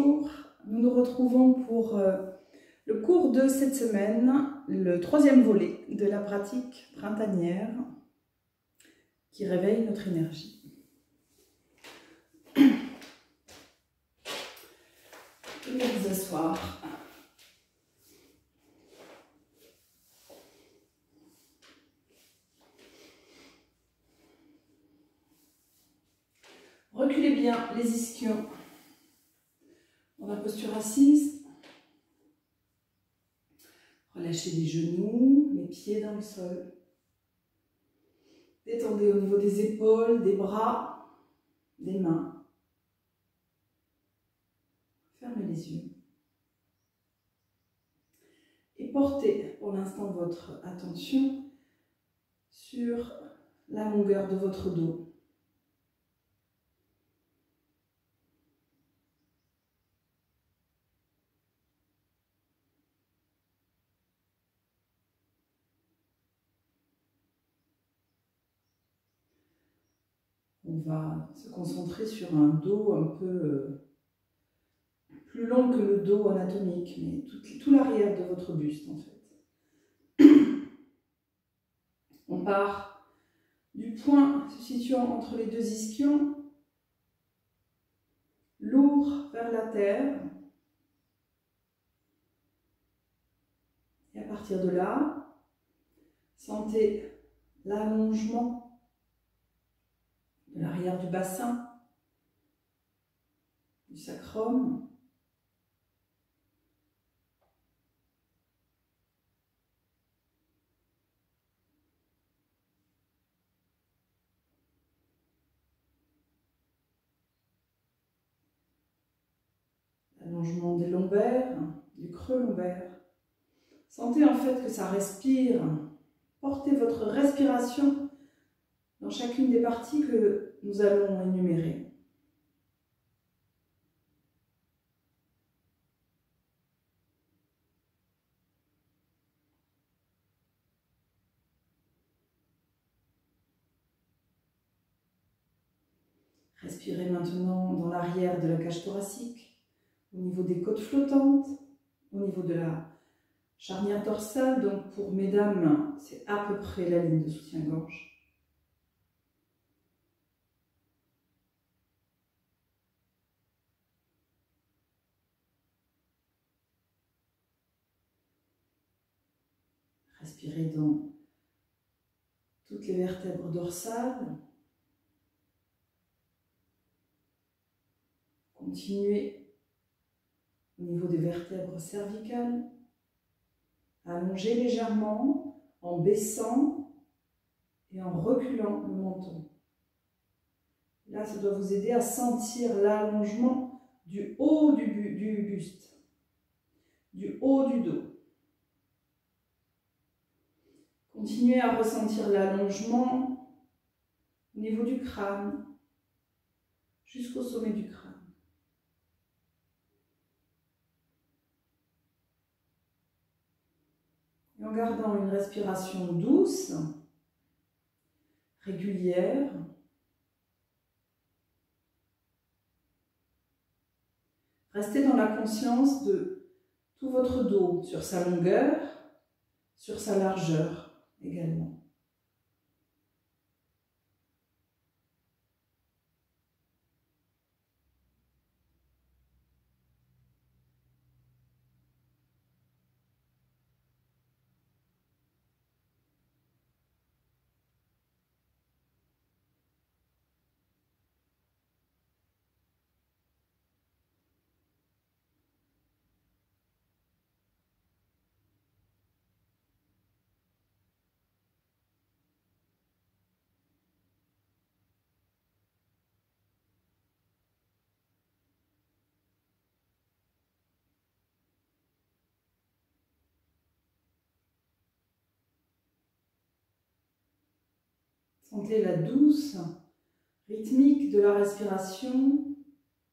bonjour, nous nous retrouvons pour le cours de cette semaine, le troisième volet de la pratique printanière qui réveille notre énergie. Veuillez vous asseoir. Reculez bien les ischions dans la posture assise. Relâchez les genoux, les pieds dans le sol. Détendez au niveau des épaules, des bras, des mains. Fermez les yeux. Et portez pour l'instant votre attention sur la longueur de votre dos. On va se concentrer sur un dos un peu plus long que le dos anatomique, mais tout l'arrière de votre buste en fait. On part du point se situant entre les deux ischions, lourd vers la terre. Et à partir de là, sentez l'allongement de l'arrière du bassin, du sacrum. L'allongement des lombaires, du creux lombaire. Sentez en fait que ça respire. Portez votre respiration dans chacune des parties que nous allons énumérer. Respirez maintenant dans l'arrière de la cage thoracique, au niveau des côtes flottantes, au niveau de la charnière dorsale. Donc pour mesdames, c'est à peu près la ligne de soutien-gorge. Respirez dans toutes les vertèbres dorsales. Continuez au niveau des vertèbres cervicales. Allongez légèrement en baissant et en reculant le menton. Là, ça doit vous aider à sentir l'allongement du haut du buste, du haut du dos. Continuez à ressentir l'allongement au niveau du crâne, jusqu'au sommet du crâne. Et en gardant une respiration douce, régulière, restez dans la conscience de tout votre dos, sur sa longueur, sur sa largeur également. Sentez la douce rythmique de la respiration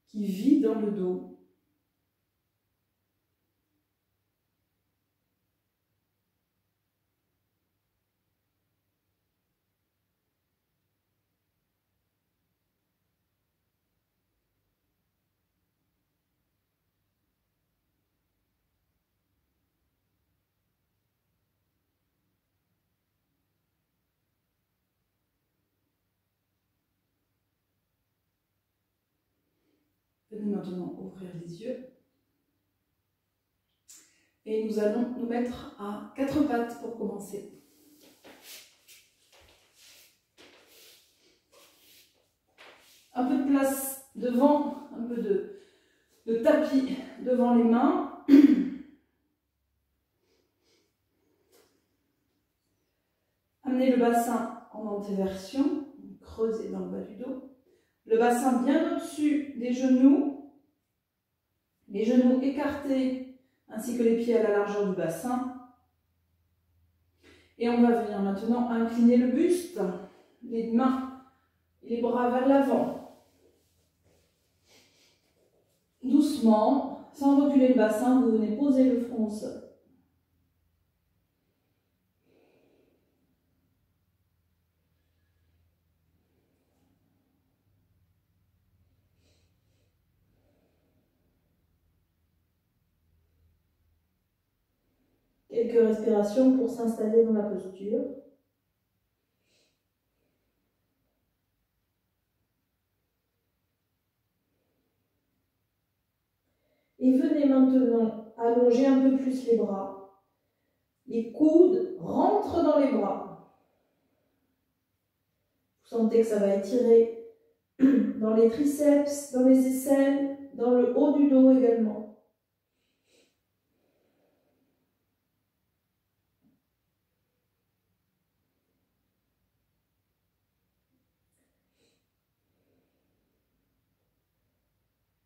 qui vit dans le dos. Venez maintenant ouvrir les yeux. Et nous allons nous mettre à quatre pattes pour commencer. Un peu de place devant, un peu de tapis devant les mains. Amenez le bassin en antéversion, creusez dans le bas du dos. Le bassin bien au-dessus des genoux, les genoux écartés ainsi que les pieds à la largeur du bassin. Et on va venir maintenant incliner le buste, les mains et les bras vers l'avant. Doucement, sans reculer le bassin, vous venez poser le front au sol. Quelques respirations pour s'installer dans la posture. Et venez maintenant allonger un peu plus les bras. Les coudes rentrent dans les bras. Vous sentez que ça va étirer dans les triceps, dans les aisselles, dans le haut du dos également.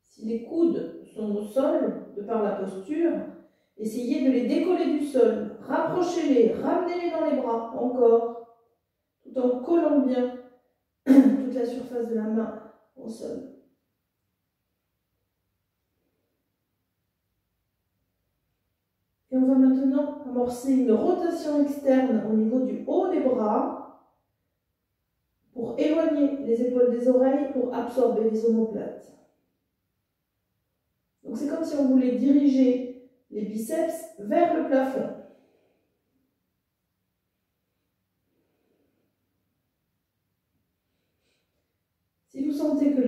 Si les coudes sont au sol, de par la posture, essayez de les décoller du sol. Rapprochez-les, ramenez-les dans les bras, encore, tout en collant bien toute la surface de la main au sol. Et on va maintenant amorcer une rotation externe au niveau du haut des bras pour éloigner les épaules des oreilles, pour absorber les omoplates. Donc c'est comme si on voulait diriger les biceps vers le plafond. Si vous sentez que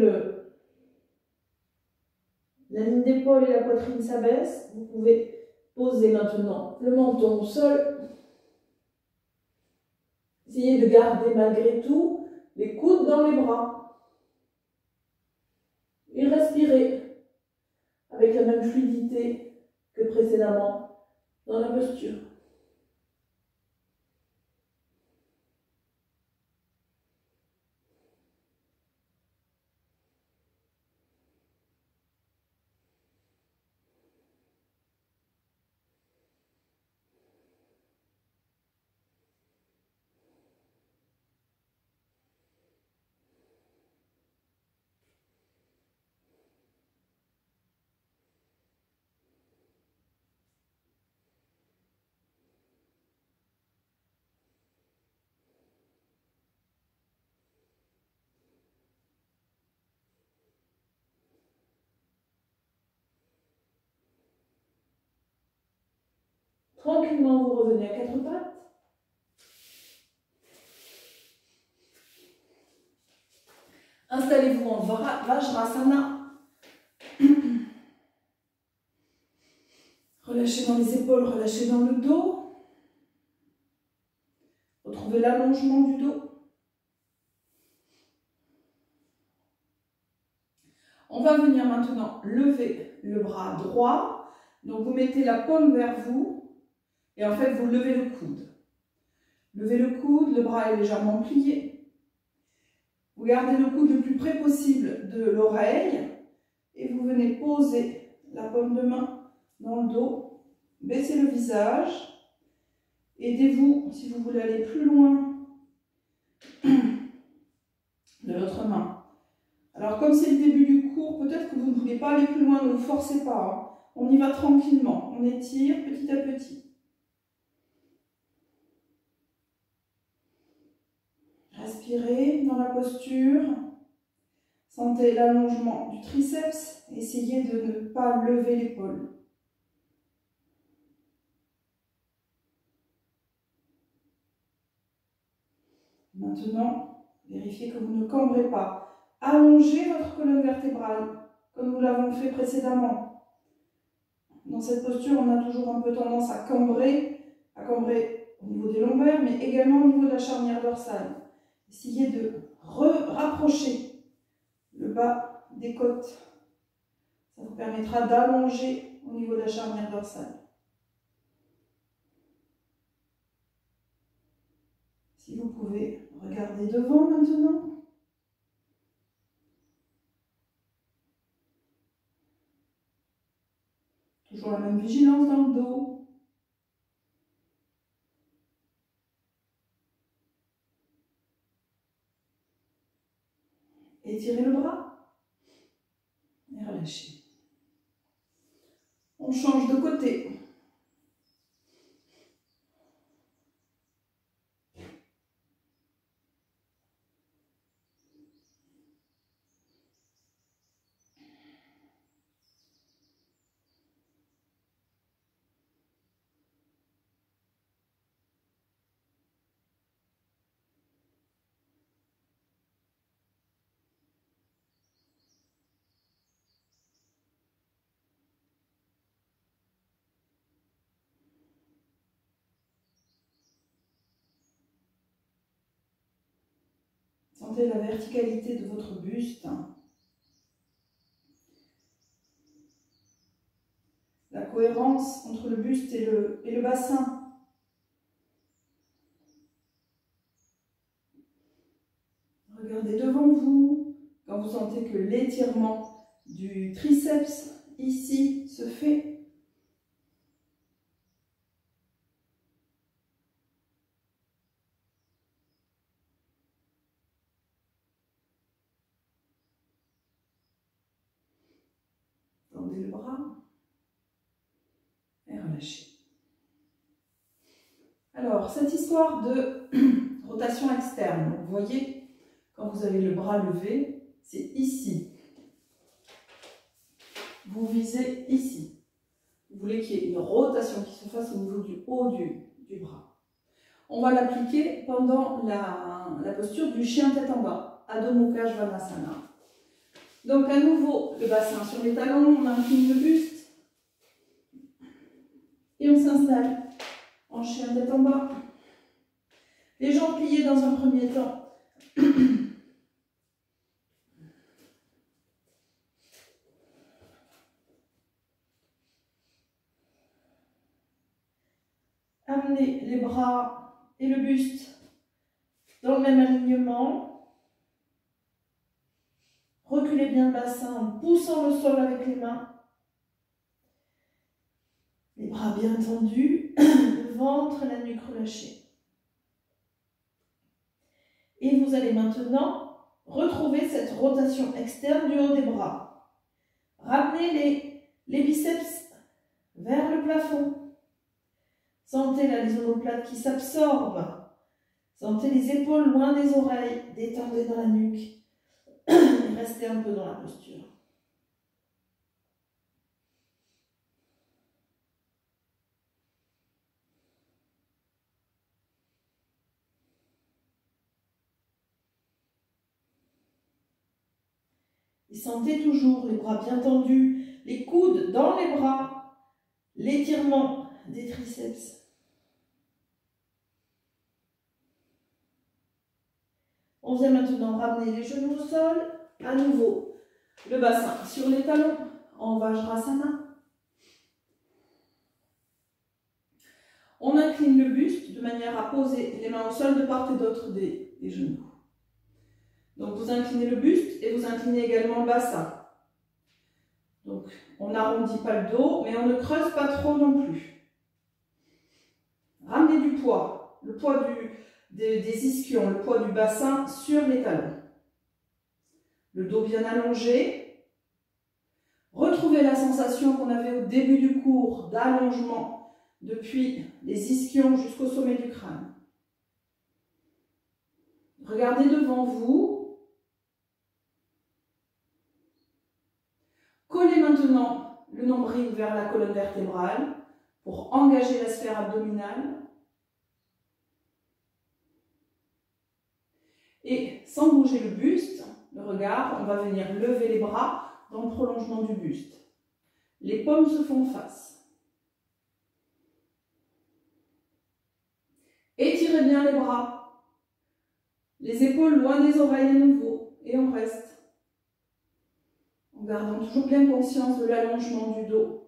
la ligne d'épaule et la poitrine s'abaissent, vous pouvez poser maintenant le menton au sol. Essayez de garder malgré tout les coudes dans les bras. Et respirez avec la même fluidité que précédemment dans la posture. Tranquillement, vous revenez à quatre pattes. Installez-vous en Vajrasana. Relâchez dans les épaules, relâchez dans le dos. Retrouvez l'allongement du dos. On va venir maintenant lever le bras droit. Donc vous mettez la paume vers vous et en fait vous levez le coude. Levez le coude, le bras est légèrement plié. Vous gardez le coude le plus près possible de l'oreille et vous venez poser la paume de main dans le dos. Baissez le visage. Aidez-vous, si vous voulez aller plus loin, de l'autre main. Alors comme c'est le début du cours, peut-être que vous ne voulez pas aller plus loin, ne vous forcez pas. Hein. On y va tranquillement, on étire petit à petit. Respirez dans la posture. Sentez l'allongement du triceps. Essayez de ne pas lever l'épaule. Maintenant, vérifiez que vous ne cambrez pas. Allongez votre colonne vertébrale comme nous l'avons fait précédemment. Dans cette posture, on a toujours un peu tendance à cambrer au niveau des lombaires, mais également au niveau de la charnière dorsale. Essayez de rapprocher le bas des côtes. Ça vous permettra d'allonger au niveau de la charnière dorsale. Si vous pouvez regarder devant maintenant. Toujours la même vigilance dans le dos. Étirez le bras et relâchez. On change de côté. Sentez la verticalité de votre buste. La cohérence entre le buste et le bassin. Regardez devant vous. Quand vous sentez que l'étirement du triceps ici se fait. Tendez le bras et relâchez. Alors, cette histoire de rotation externe, vous voyez, quand vous avez le bras levé, c'est ici. Vous visez ici. Vous voulez qu'il y ait une rotation qui se fasse au niveau du haut du bras. On va l'appliquer pendant la posture du chien tête en bas, Adho Mukha Svanasana. Donc à nouveau, le bassin sur les talons, on incline le buste et on s'installe en chien tête en bas. Les jambes pliées dans un premier temps. Amenez les bras et le buste dans le même alignement. Reculez bien le bassin en poussant le sol avec les mains. Les bras bien tendus, le ventre et la nuque relâchés. Et vous allez maintenant retrouver cette rotation externe du haut des bras. Ramenez les biceps vers le plafond. Sentez les omoplates qui s'absorbent. Sentez les épaules loin des oreilles. Détendez dans la nuque. Et restez un peu dans la posture. Et sentez toujours les bras bien tendus, les coudes dans les bras, l'étirement des triceps. On vient maintenant ramener les genoux au sol, à nouveau le bassin sur les talons en Vajrasana. On incline le buste de manière à poser les mains au sol de part et d'autre des genoux. Donc vous inclinez le buste et vous inclinez également le bassin. Donc on n'arrondit pas le dos, mais on ne creuse pas trop non plus. Ramenez du poids, le poids des ischions, le poids du bassin sur les talons. Le dos bien allongé. Retrouvez la sensation qu'on avait au début du cours d'allongement depuis les ischions jusqu'au sommet du crâne. Regardez devant vous. Collez maintenant le nombril vers la colonne vertébrale pour engager la sphère abdominale. Et sans bouger le buste, le regard, on va venir lever les bras dans le prolongement du buste. Les paumes se font face. Étirez bien les bras. Les épaules loin des oreilles à nouveau. Et on reste. En gardant toujours bien conscience de l'allongement du dos.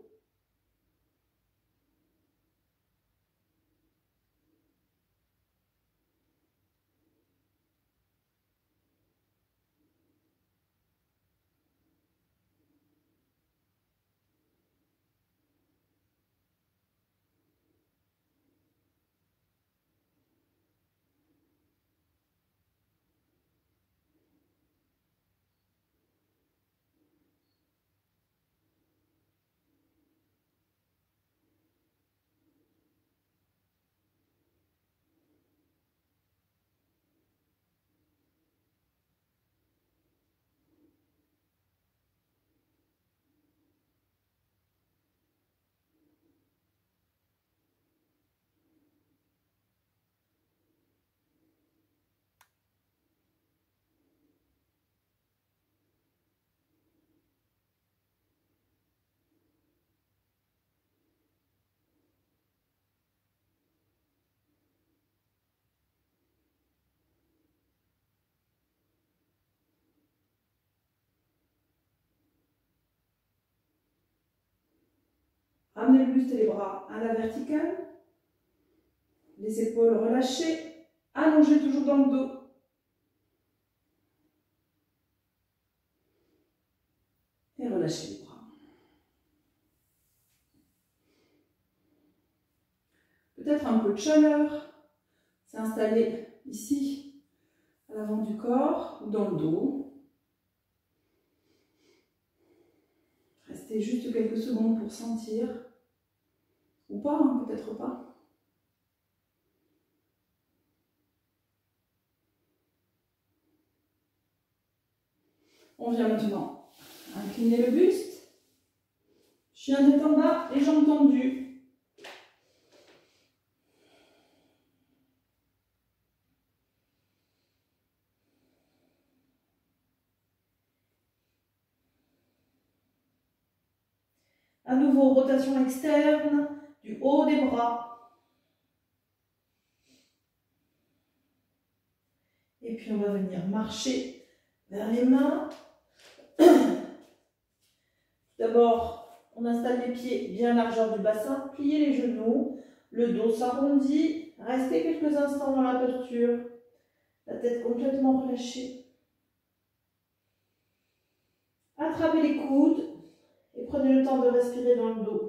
Ramenez le buste et les bras à la verticale. Les épaules relâchées. Allongez toujours dans le dos. Et relâchez les bras. Peut-être un peu de chaleur. S'installer ici, à l'avant du corps ou dans le dos. Restez juste quelques secondes pour sentir. Ou pas, hein, peut-être pas. On vient maintenant incliner le buste. Chien tête en bas, les jambes tendues. À nouveau, rotation externe du haut des bras. Et puis on va venir marcher vers les mains. D'abord, on installe les pieds bien largeur du bassin, pliez les genoux, le dos s'arrondit, restez quelques instants dans la posture, la tête complètement relâchée. Attrapez les coudes et prenez le temps de respirer dans le dos.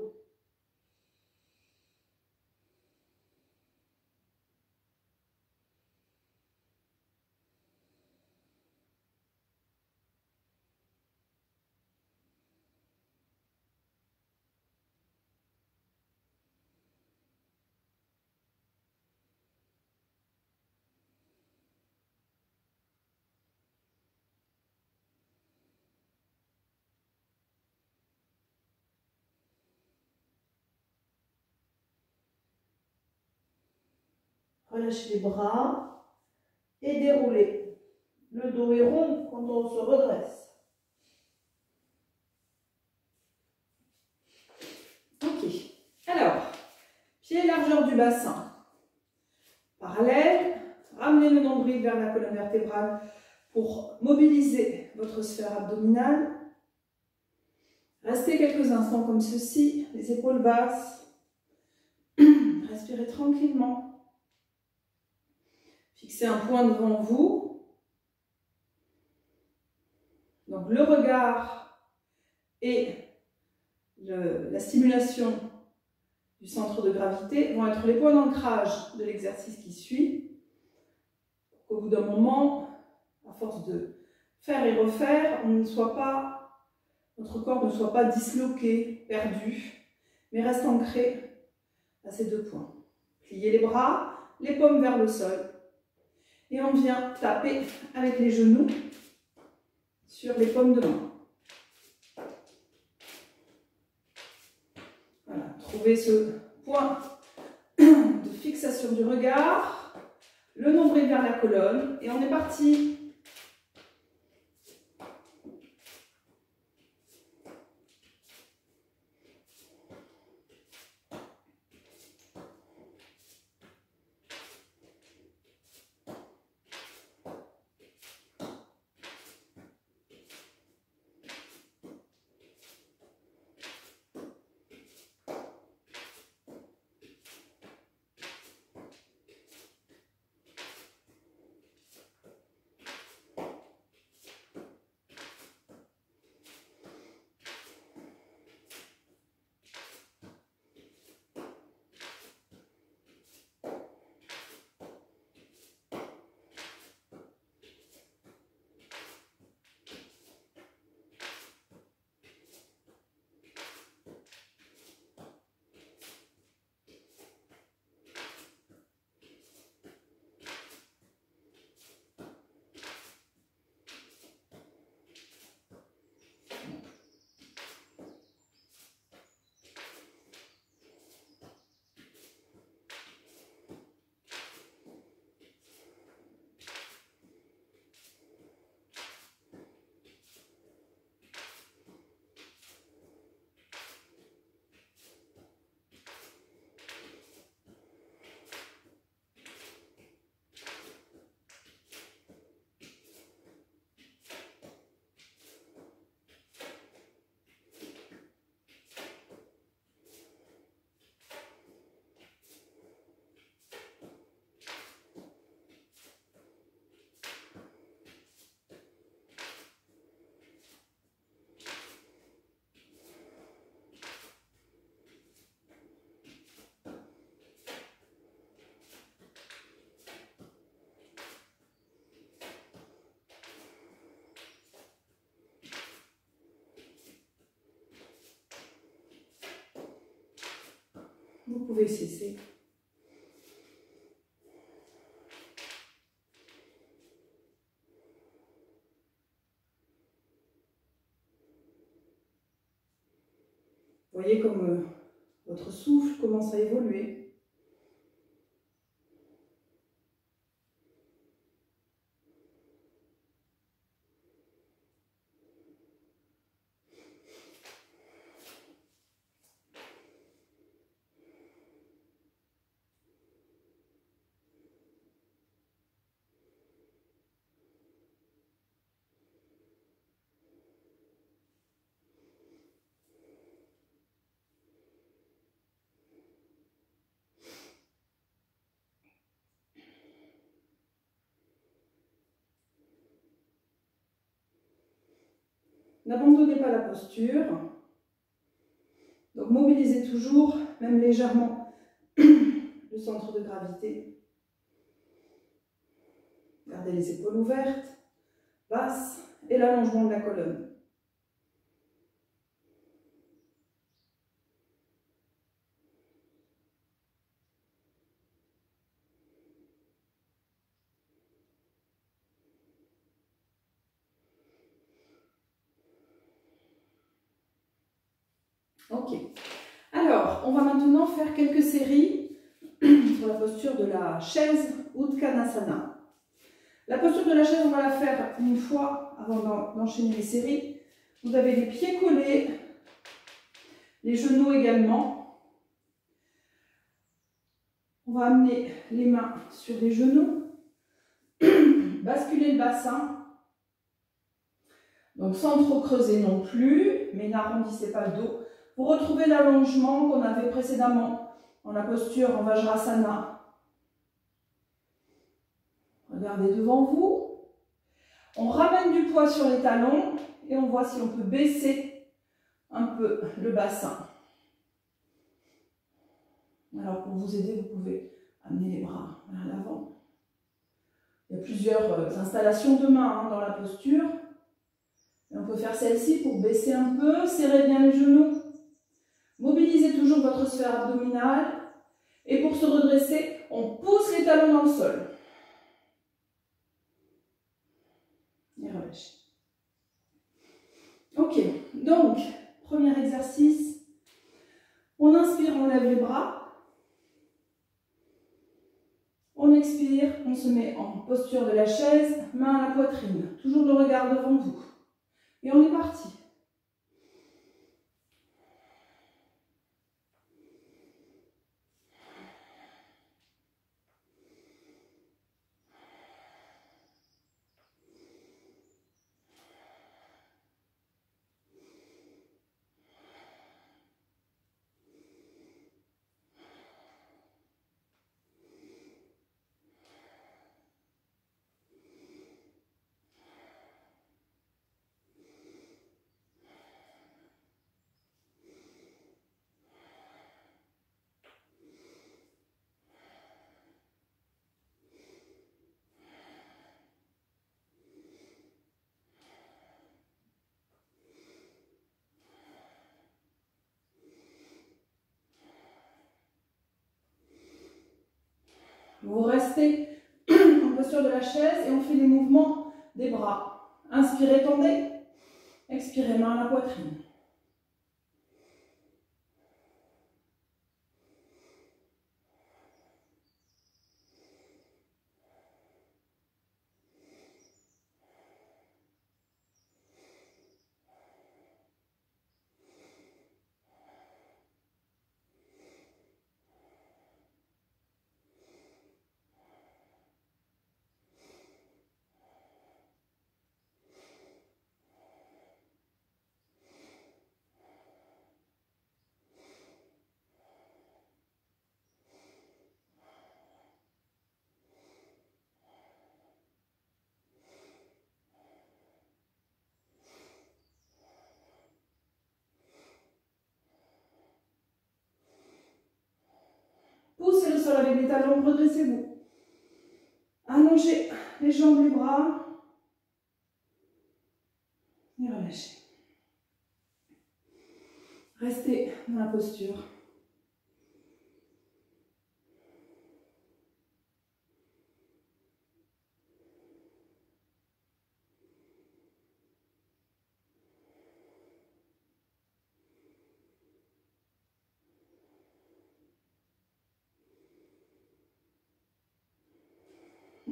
Relâchez les bras et déroulez. Le dos est rond quand on se redresse. Ok. Alors, pied largeur du bassin. Parallèle. Ramenez le nombril vers la colonne vertébrale pour mobiliser votre sphère abdominale. Restez quelques instants comme ceci, les épaules basses. Respirez tranquillement. Fixez un point devant vous. Donc le regard et la stimulation du centre de gravité vont être les points d'ancrage de l'exercice qui suit. Au bout d'un moment, à force de faire et refaire, notre corps ne soit pas disloqué, perdu, mais reste ancré à ces deux points. Pliez les bras, les paumes vers le sol. Et on vient taper avec les genoux sur les paumes de main. Voilà, trouvez ce point de fixation du regard, le nombril vers la colonne, et on est parti. vous pouvez cesser. Voyez comme votre souffle commence à évoluer. N'abandonnez pas la posture. Donc mobilisez toujours, même légèrement, le centre de gravité. Gardez les épaules ouvertes, basses, et l'allongement de la colonne. Ok. Alors, on va maintenant faire quelques séries sur la posture de la chaise Uttanasana. La posture de la chaise, on va la faire une fois avant d'enchaîner les séries. Vous avez les pieds collés, les genoux également. On va amener les mains sur les genoux, basculer le bassin. Donc sans trop creuser non plus, mais n'arrondissez pas le dos. Vous retrouvez l'allongement qu'on avait précédemment dans la posture en Vajrasana. Regardez devant vous. On ramène du poids sur les talons et on voit si on peut baisser un peu le bassin. Alors pour vous aider, vous pouvez amener les bras vers l'avant. Il y a plusieurs installations de mains dans la posture. Et on peut faire celle-ci pour baisser un peu, serrer bien les genoux. Mobilisez toujours votre sphère abdominale. Et pour se redresser, on pousse les talons dans le sol. Et relâchez. Ok, donc, premier exercice. On inspire, on lève les bras. On expire, on se met en posture de la chaise, main à la poitrine. Toujours le regard devant vous. Et on est parti. Vous restez en posture de la chaise et on fait les mouvements des bras. Inspirez, tendez. Expirez, main à la poitrine. Poussez le sol avec les talons, redressez-vous. Allongez les jambes, les bras. Et relâchez. Restez dans la posture.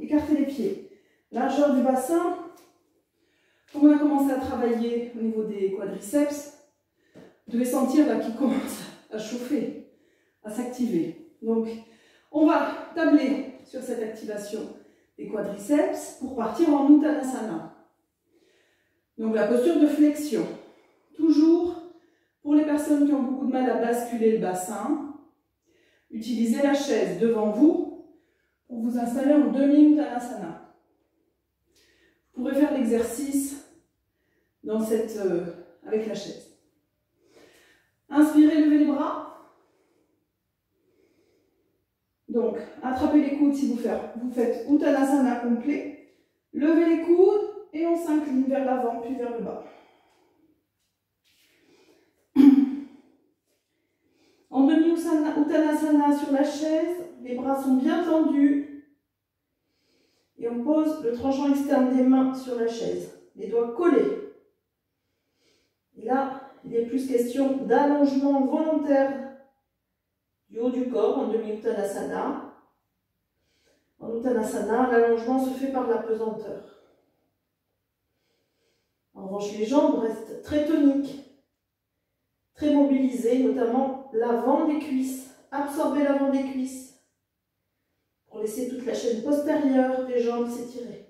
écartez les pieds. Largeur du bassin. Comme on a commencé à travailler au niveau des quadriceps, vous devez sentir là qu'il commence à chauffer, à s'activer. Donc, on va tabler sur cette activation des quadriceps pour partir en Uttanasana. Donc, la posture de flexion. Toujours, pour les personnes qui ont beaucoup de mal à basculer le bassin, utilisez la chaise devant vous pour vous installer en demi-Uttanasana. Vous pourrez faire l'exercice avec la chaise. Inspirez, levez les bras. Donc, attrapez les coudes si vous faites Uttanasana complet. Levez les coudes et on s'incline vers l'avant puis vers le bas. En demi-Uttanasana sur la chaise, les bras sont bien tendus. Et on pose le tranchant externe des mains sur la chaise. Les doigts collés. Et là, il est plus question d'allongement volontaire du haut du corps en demi-Uttanasana. En Uttanasana, l'allongement se fait par la pesanteur. En revanche, les jambes restent très toniques, très mobilisées, notamment l'avant des cuisses. Absorbez l'avant des cuisses pour laisser toute la chaîne postérieure des jambes s'étirer.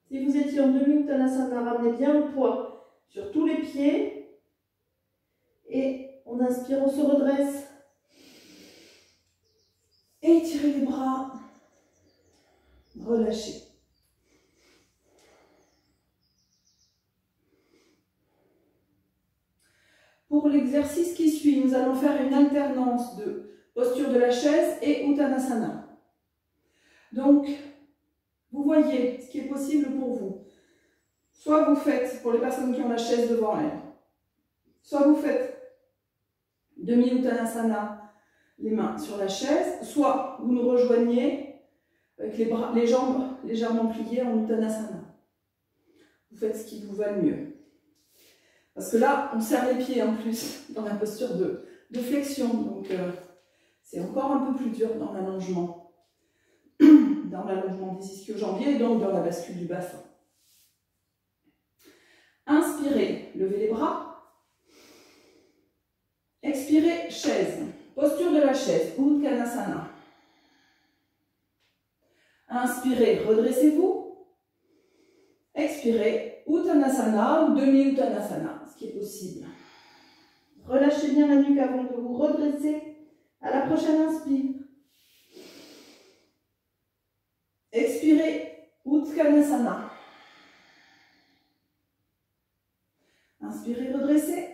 Si vous étiez en demi-Uttanasana, ramenez bien le poids sur tous les pieds. Et on inspire, on se redresse. Étirez les bras. Relâchez. Pour l'exercice qui suit, nous allons faire une alternance de posture de la chaise et Uttanasana. Donc, vous voyez ce qui est possible pour vous. Soit vous faites, pour les personnes qui ont la chaise devant elles, soit vous faites demi-Uttanasana, les mains sur la chaise, soit vous nous rejoignez avec les jambes légèrement pliées en Uttanasana. Vous faites ce qui vous va le mieux. Parce que là, on serre les pieds en plus dans la posture de flexion. Donc, c'est encore un peu plus dur dans l'allongement. Dans l'allongement des ischio-jambiers et donc dans la bascule du bassin. Inspirez, levez les bras. Expirez, chaise. Posture de la chaise, Uttanasana. Inspirez, redressez-vous. Expirez, Uttanasana ou demi-Uttanasana, ce qui est possible. Relâchez bien la nuque avant de vous redresser. À la prochaine inspire. Expirez, Uttanasana. Inspirez, redressez.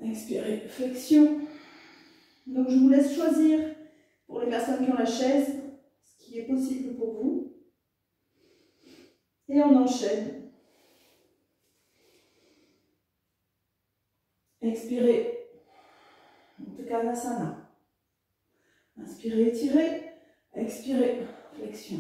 Expirez, flexion. Donc je vous laisse choisir pour les personnes qui ont la chaise ce qui est possible pour vous. Et on enchaîne. Expirez, Uttanasana. Inspirez, étirez. Expirez, flexion.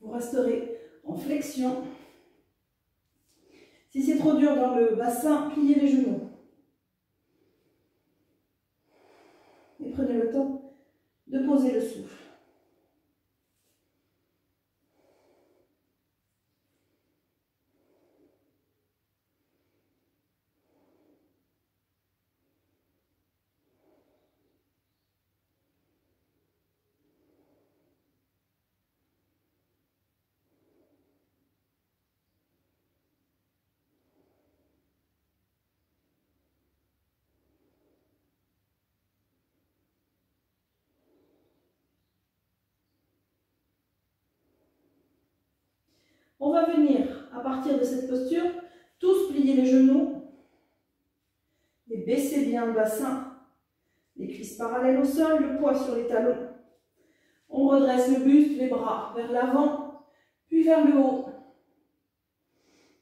Vous resterez en flexion. Si c'est trop dur dans le bassin, pliez les genoux. Et prenez le temps de poser le souffle. On va venir, à partir de cette posture, tous plier les genoux et baisser bien le bassin. Les cuisses parallèles au sol, le poids sur les talons. On redresse le buste, les bras vers l'avant, puis vers le haut.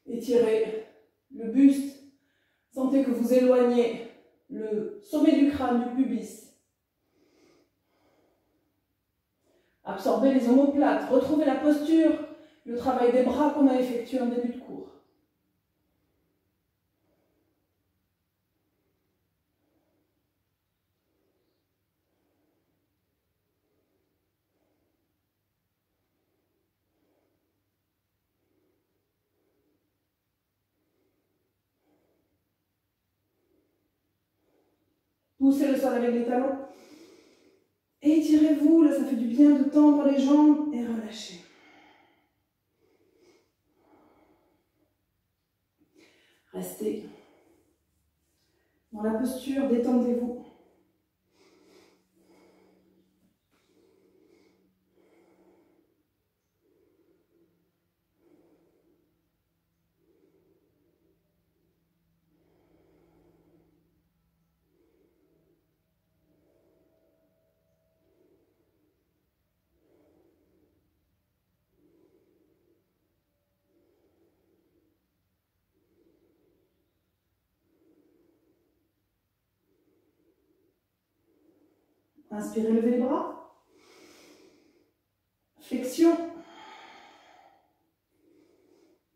Étirez le buste. Sentez que vous éloignez le sommet du crâne du pubis. Absorbez les omoplates, retrouvez la posture, le travail des bras qu'on a effectué en début de cours. Poussez le sol avec les talons. Étirez-vous, là ça fait du bien de tendre les jambes et relâcher. Restez dans la posture, détendez-vous. Inspirez, levez les bras. Flexion.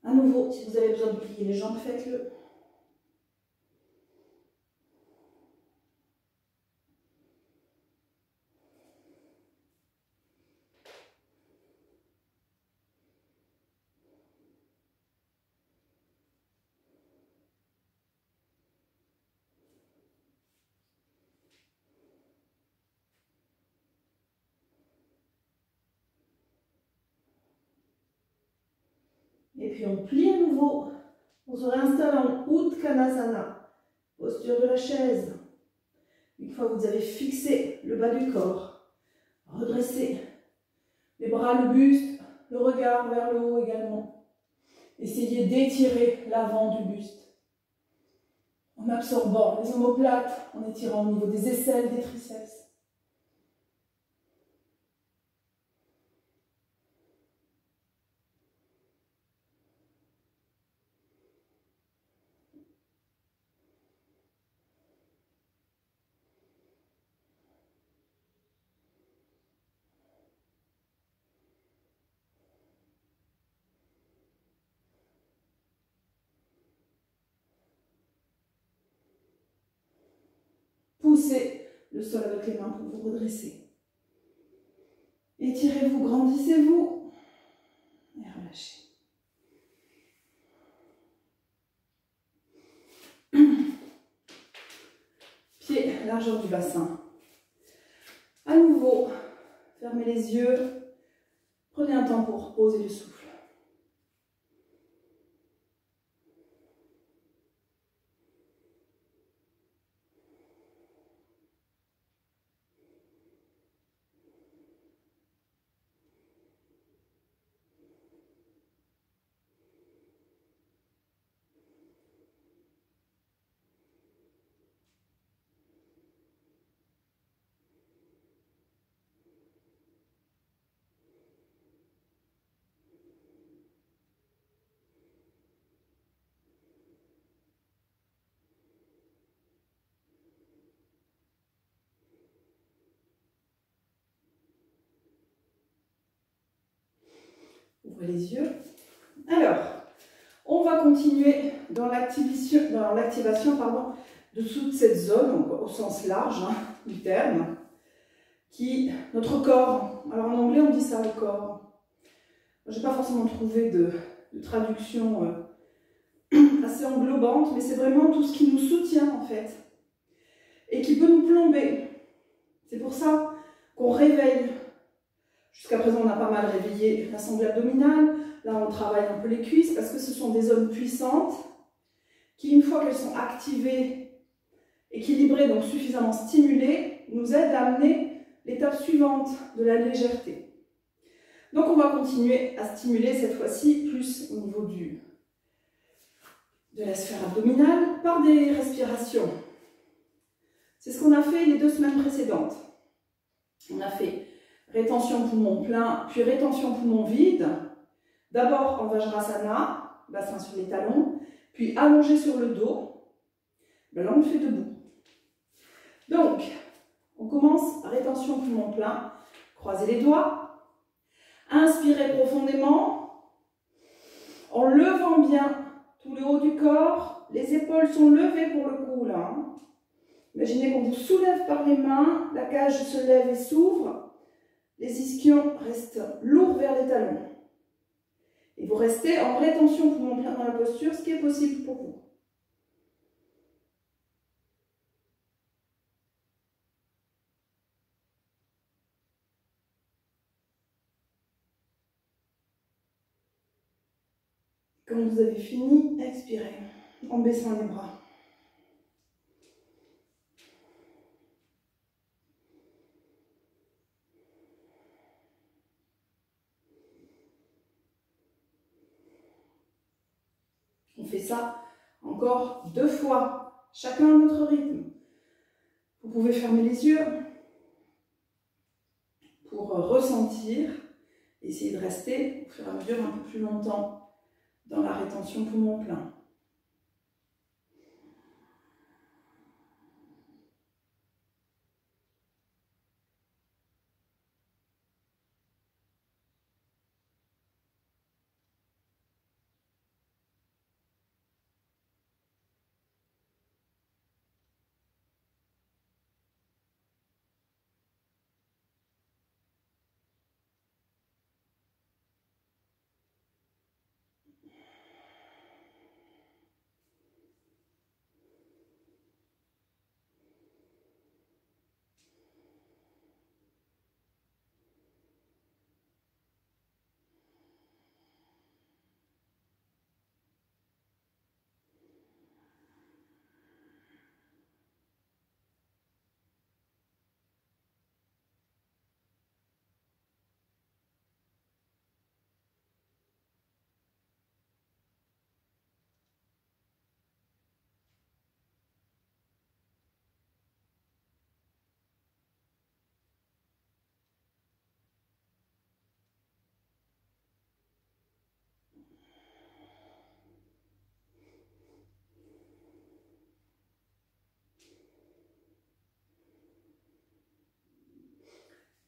À nouveau, si vous avez besoin de plier les jambes, faites-le. Et puis on plie à nouveau. On se réinstalle en Uttanasana, posture de la chaise. Une fois que vous avez fixé le bas du corps, redressez les bras, le buste, le regard vers le haut également. Essayez d'étirer l'avant du buste. En absorbant les omoplates, en étirant au niveau des aisselles, des triceps. Poussez le sol avec les mains pour vous redresser. Étirez-vous, grandissez-vous et relâchez. Pieds, largeur du bassin. À nouveau, fermez les yeux. Prenez un temps pour poser le souffle. Ouvrez les yeux. Alors, on va continuer dans l'activation de toute cette zone, donc au sens large du terme, notre corps. Alors en anglais, on dit ça, le corps. Je n'ai pas forcément trouvé de traduction assez englobante, mais c'est vraiment tout ce qui nous soutient en fait, et qui peut nous plomber. C'est pour ça qu'on réveille. Jusqu'à présent, on a pas mal réveillé la sangle abdominale. Là, on travaille un peu les cuisses parce que ce sont des zones puissantes qui, une fois qu'elles sont activées, équilibrées, donc suffisamment stimulées, nous aident à amener l'étape suivante de la légèreté. Donc, on va continuer à stimuler cette fois-ci plus au niveau de la sphère abdominale par des respirations. C'est ce qu'on a fait les 2 semaines précédentes. On a fait rétention poumon plein, puis rétention poumon vide. D'abord en Vajrasana, bassin sur les talons, puis allongé sur le dos. Ben là, on le fait debout. Donc, on commence rétention poumon plein. Croisez les doigts. Inspirez profondément en levant bien tout le haut du corps. Les épaules sont levées pour le cou là. Imaginez qu'on vous soulève par les mains, la cage se lève et s'ouvre. Les ischions restent lourds vers les talons. Et vous restez en rétention poumon plein dans la posture, ce qui est possible pour vous. Quand vous avez fini, expirez en baissant les bras. On fait ça encore 2 fois, chacun à notre rythme. Vous pouvez fermer les yeux pour ressentir, essayer de rester au fur et à mesure un peu plus longtemps dans la rétention poumon plein.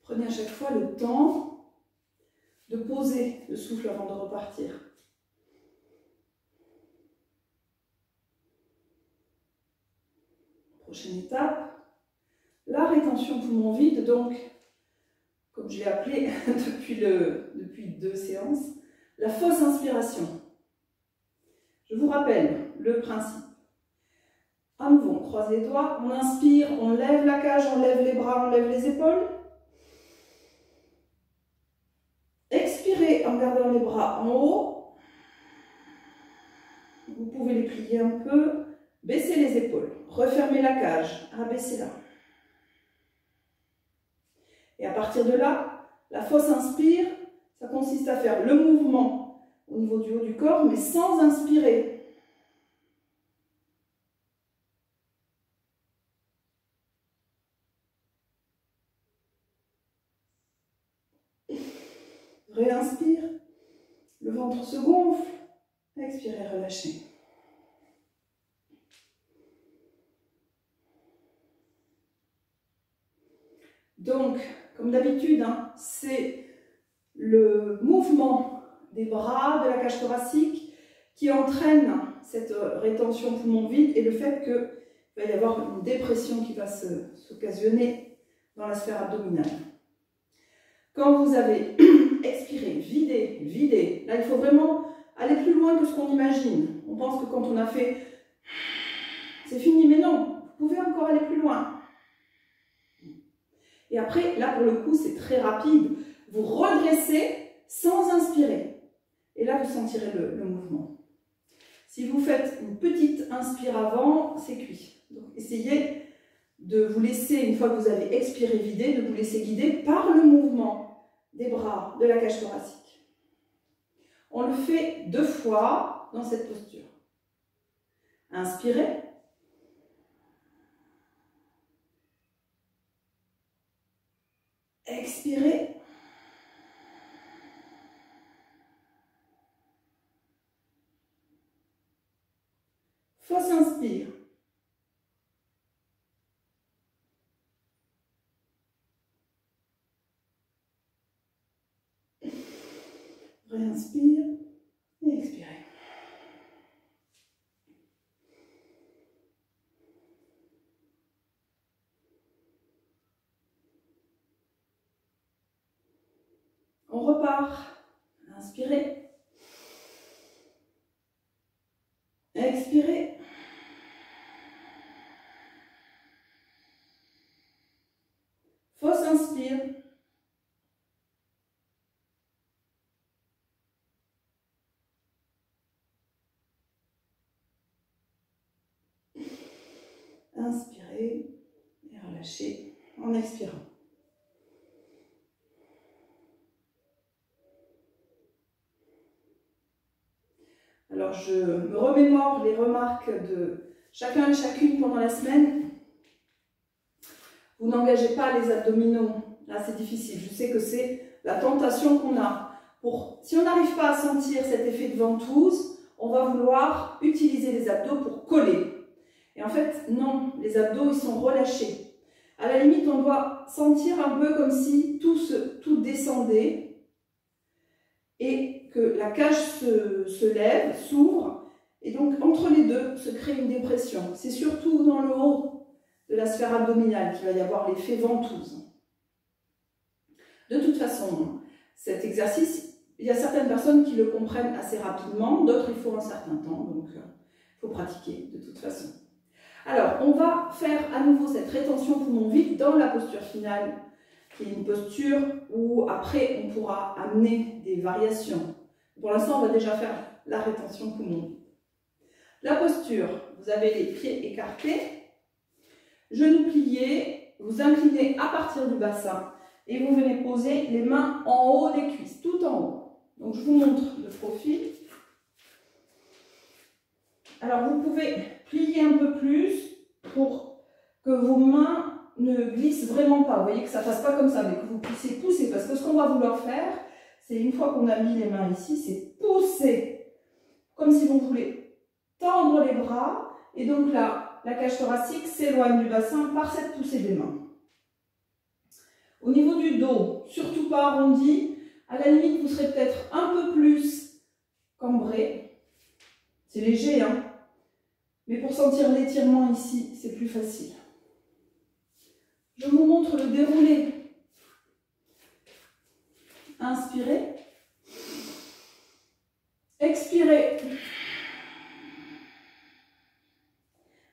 Prenez à chaque fois le temps de poser le souffle avant de repartir. Prochaine étape, la rétention poumon vide, donc, comme je l'ai appelé depuis 2 séances, la fausse inspiration. Je vous rappelle le principe. À nouveau, on croise les doigts, on inspire, on lève la cage, on lève les bras, on lève les épaules. Expirez en gardant les bras en haut. Vous pouvez les plier un peu. Baissez les épaules. Refermez la cage. Rabaissez-la. Et à partir de là, la fausse inspire, ça consiste à faire le mouvement au niveau du haut du corps, mais sans inspirer. Réinspire, le ventre se gonfle, expirez, relâchez. Donc, comme d'habitude, c'est le mouvement des bras, de la cage thoracique, qui entraîne cette rétention poumon vide et le fait qu'il va y avoir une dépression qui va s'occasionner dans la sphère abdominale. Quand vous avez expiré, vidé, vidé, là il faut vraiment aller plus loin que ce qu'on imagine. On pense que quand on a fait, c'est fini, mais non, vous pouvez encore aller plus loin. Et après, là pour le coup, c'est très rapide. Vous redressez sans inspirer. Et là, vous sentirez le mouvement. Si vous faites une petite inspire avant, c'est cuit. Donc, essayez de vous laisser, une fois que vous avez expiré, vidé, de vous laisser guider par le mouvement des bras, de la cage thoracique. On le fait 2 fois dans cette posture. Inspirez. Expirez. Fausse inspire. Réinspire et expirez. On repart. Inspirez. Expirez. Fausse inspire. Inspirez et relâchez en expirant. Alors, je me remémore les remarques de chacun et chacune pendant la semaine. Vous n'engagez pas les abdominaux. Là, c'est difficile. Je sais que c'est la tentation qu'on a. Si on n'arrive pas à sentir cet effet de ventouse, on va vouloir utiliser les abdos pour coller. Et en fait, non, les abdos, ils sont relâchés. À la limite, on doit sentir un peu comme si tout descendait et que la cage se lève, s'ouvre, et donc entre les deux se crée une dépression. C'est surtout dans le haut de la sphère abdominale qu'il va y avoir l'effet ventouse. De toute façon, cet exercice, il y a certaines personnes qui le comprennent assez rapidement, d'autres il faut un certain temps, donc il faut pratiquer de toute façon. Alors, on va faire à nouveau cette rétention poumon vide dans la posture finale, qui est une posture où après on pourra amener des variations. Pour l'instant, on va déjà faire la rétention poumon vide. La posture, vous avez les pieds écartés, genoux pliés, vous inclinez à partir du bassin et vous venez poser les mains en haut des cuisses, tout en haut. Donc je vous montre le profil. Alors vous pouvez plier un peu plus pour que vos mains ne glissent vraiment pas. Vous voyez que ça ne fasse pas comme ça, mais que vous puissiez pousser. Parce que ce qu'on va vouloir faire, c'est une fois qu'on a mis les mains ici, c'est pousser. Comme si vous voulez tendre les bras. Et donc là, la cage thoracique s'éloigne du bassin par cette poussée des mains. Au niveau du dos, surtout pas arrondi. À la limite, vous serez peut-être un peu plus cambré. C'est léger, hein? Mais pour sentir l'étirement ici, c'est plus facile. Je vous montre le déroulé. Inspirez. Expirez.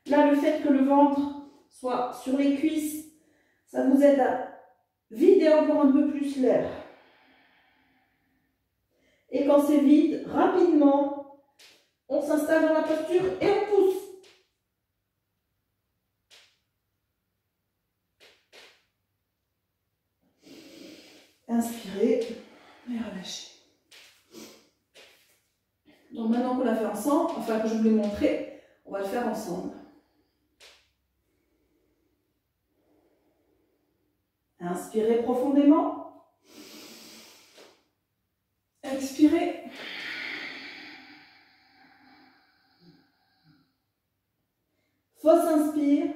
Là, le fait que le ventre soit sur les cuisses, ça vous aide à vider encore un peu plus l'air. Et quand c'est vide, rapidement, on s'installe dans la posture et on pousse. Inspirez et relâchez. Donc maintenant qu'on l'a fait ensemble, enfin que je vous l'ai montré, on va le faire ensemble. Inspirez profondément. Expirez. Fausse inspire.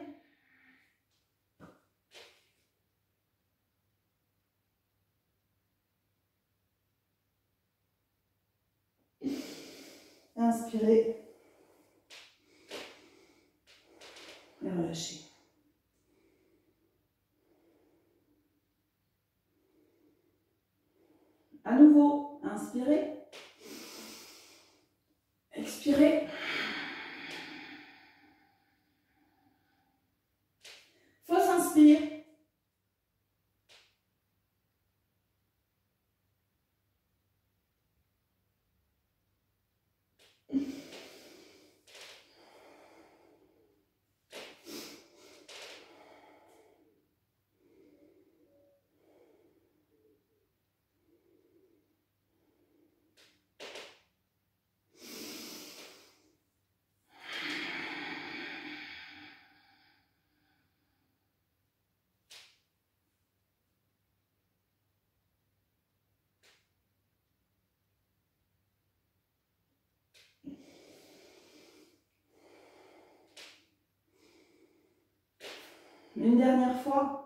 Inspirez. Et relâchez. À nouveau, inspirez. Expirez. Fausse inspire. Une dernière fois.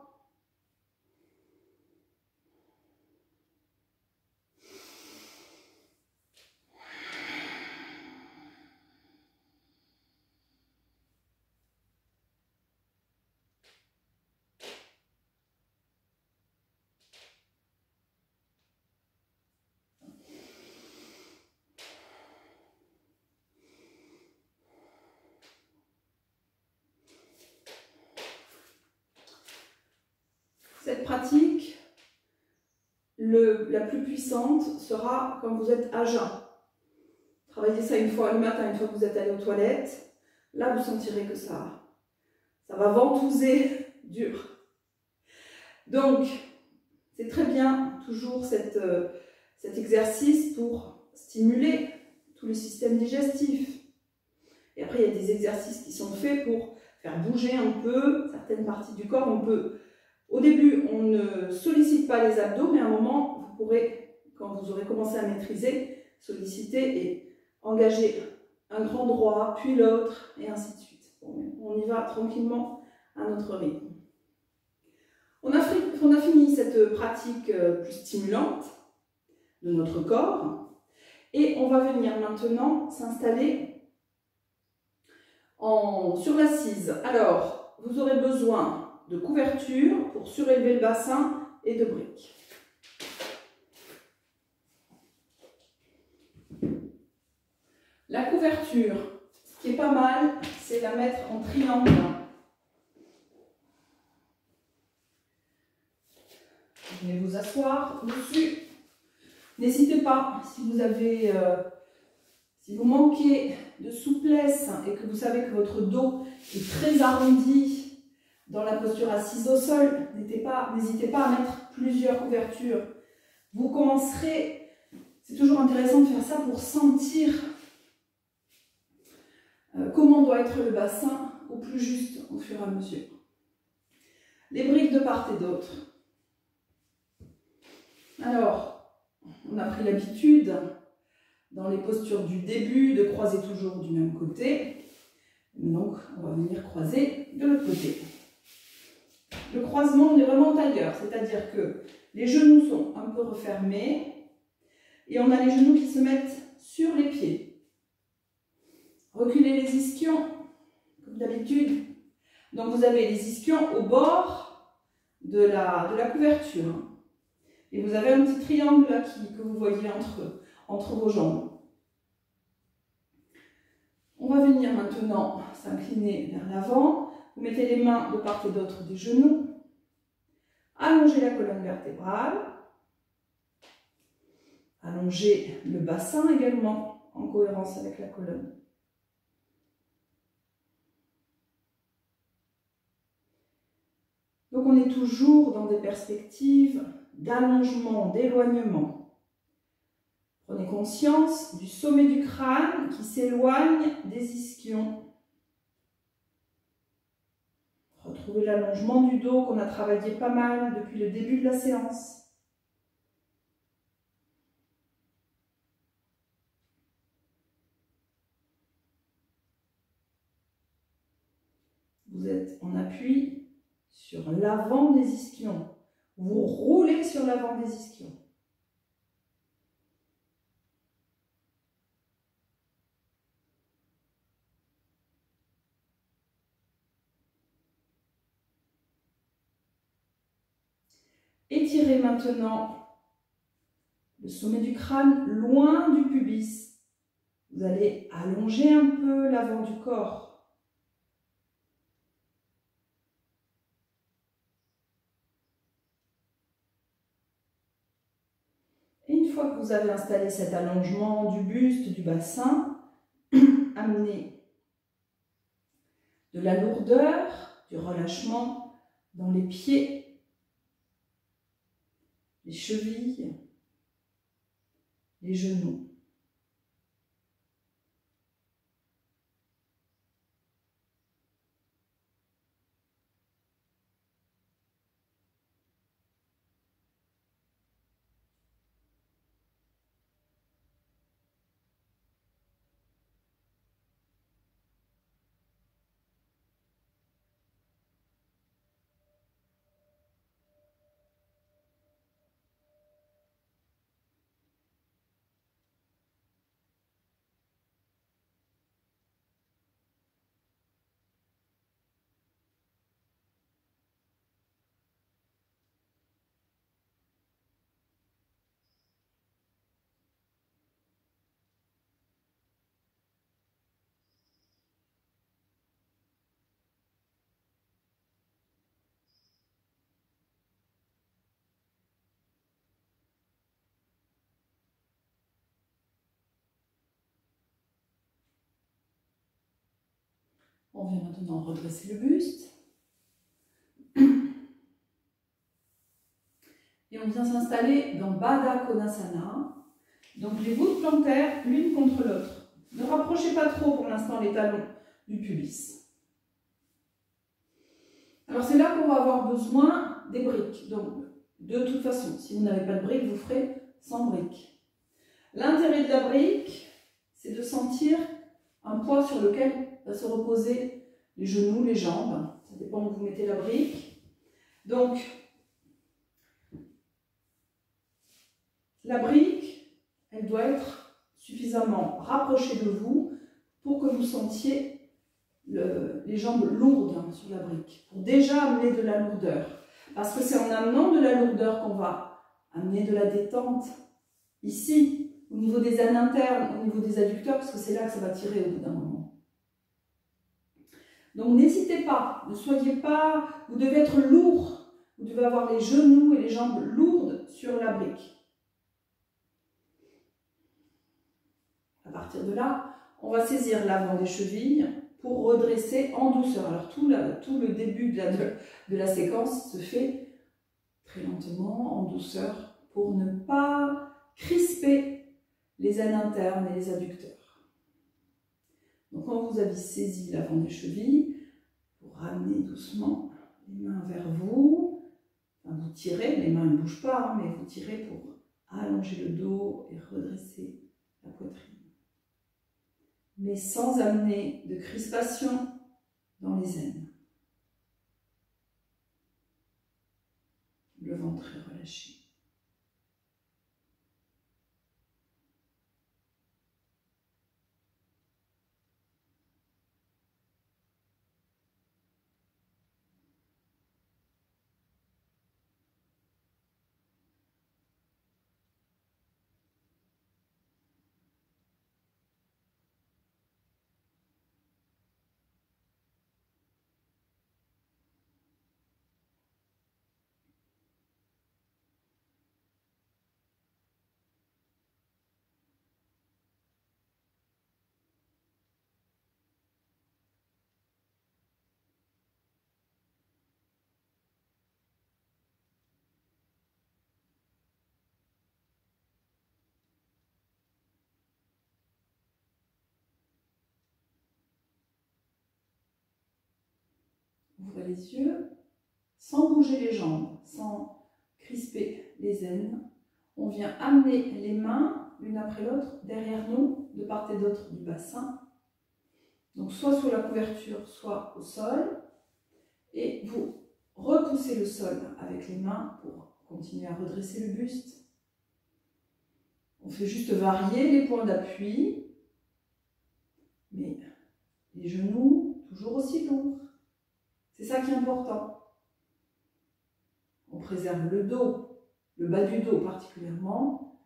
Cette pratique, la plus puissante sera quand vous êtes à jeun. Travaillez ça une fois le matin, une fois que vous êtes allé aux toilettes. Là, vous sentirez que ça va ventouser dur. Donc, c'est très bien toujours cet exercice pour stimuler tout le système digestif. Et après, il y a des exercices qui sont faits pour faire bouger un peu certaines parties du corps. Au début, on ne sollicite pas les abdos, mais à un moment, vous pourrez, quand vous aurez commencé à maîtriser, solliciter et engager un grand droit, puis l'autre, et ainsi de suite. Bon, on y va tranquillement à notre rythme. On a fini cette pratique plus stimulante de notre corps, et on va venir maintenant s'installer sur l'assise. Alors, vous aurez besoin de couverture pour surélever le bassin et de briques. La couverture, ce qui est pas mal, c'est la mettre en triangle. Vous venez vous asseoir dessus. N'hésitez pas, si vous manquez de souplesse et que vous savez que votre dos est très arrondi dans la posture assise au sol, n'hésitez pas à mettre plusieurs couvertures. Vous commencerez, c'est toujours intéressant de faire ça pour sentir comment doit être le bassin au plus juste au fur et à mesure. Les briques de part et d'autre. Alors, on a pris l'habitude dans les postures du début de croiser toujours du même côté. Donc, on va venir croiser de l'autre côté. Le croisement, on est vraiment en tailleur, c'est-à-dire que les genoux sont un peu refermés et on a les genoux qui se mettent sur les pieds. Reculez les ischions, comme d'habitude. Donc vous avez les ischions au bord de la couverture. Et vous avez un petit triangle là que vous voyez entre vos jambes. On va venir maintenant s'incliner vers l'avant. Vous mettez les mains de part et d'autre des genoux. Allongez la colonne vertébrale. Allongez le bassin également, en cohérence avec la colonne. Donc on est toujours dans des perspectives d'allongement, d'éloignement. Prenez conscience du sommet du crâne qui s'éloigne des ischions. Retrouvez l'allongement du dos qu'on a travaillé pas mal depuis le début de la séance. Vous êtes en appui sur l'avant des ischions. Vous roulez sur l'avant des ischions. Étirez maintenant le sommet du crâne loin du pubis. Vous allez allonger un peu l'avant du corps. Et une fois que vous avez installé cet allongement du buste, du bassin, amenez de la lourdeur, du relâchement dans les pieds, les chevilles, les genoux. On vient maintenant redresser le buste. Et on vient s'installer dans Baddha Konasana. Donc les voûtes plantaires l'une contre l'autre. Ne rapprochez pas trop pour l'instant les talons du pubis. Alors c'est là qu'on va avoir besoin des briques. Donc de toute façon, si vous n'avez pas de briques, vous ferez sans briques. L'intérêt de la brique, c'est de sentir un poids sur lequel va se reposer les genoux, les jambes. Ça dépend où vous mettez la brique. Donc, la brique, elle doit être suffisamment rapprochée de vous pour que vous sentiez les jambes lourdes sur la brique. Pour déjà amener de la lourdeur. Parce que c'est en amenant de la lourdeur qu'on va amener de la détente. Ici, au niveau des aines internes, au niveau des adducteurs, parce que c'est là que ça va tirer au bout d'un moment. Donc n'hésitez pas, ne soyez pas, vous devez être lourd, vous devez avoir les genoux et les jambes lourdes sur la brique. À partir de là, on va saisir l'avant des chevilles pour redresser en douceur. Alors tout le début de la séquence se fait très lentement, en douceur, pour ne pas crisper les aines internes et les adducteurs. Donc quand vous avez saisi l'avant des chevilles, vous ramenez doucement les mains vers vous. Enfin, vous tirez, les mains ne bougent pas, mais vous tirez pour allonger le dos et redresser la poitrine. Mais sans amener de crispation dans les aines. Le ventre est relâché. Ouvrez les yeux, sans bouger les jambes, sans crisper les aines. On vient amener les mains, l'une après l'autre, derrière nous, de part et d'autre du bassin. Donc soit sous la couverture, soit au sol. Et vous repoussez le sol avec les mains pour continuer à redresser le buste. On fait juste varier les points d'appui. Mais les genoux, toujours aussi lourds. C'est ça qui est important. On on préserve le dos, le bas du dos particulièrement,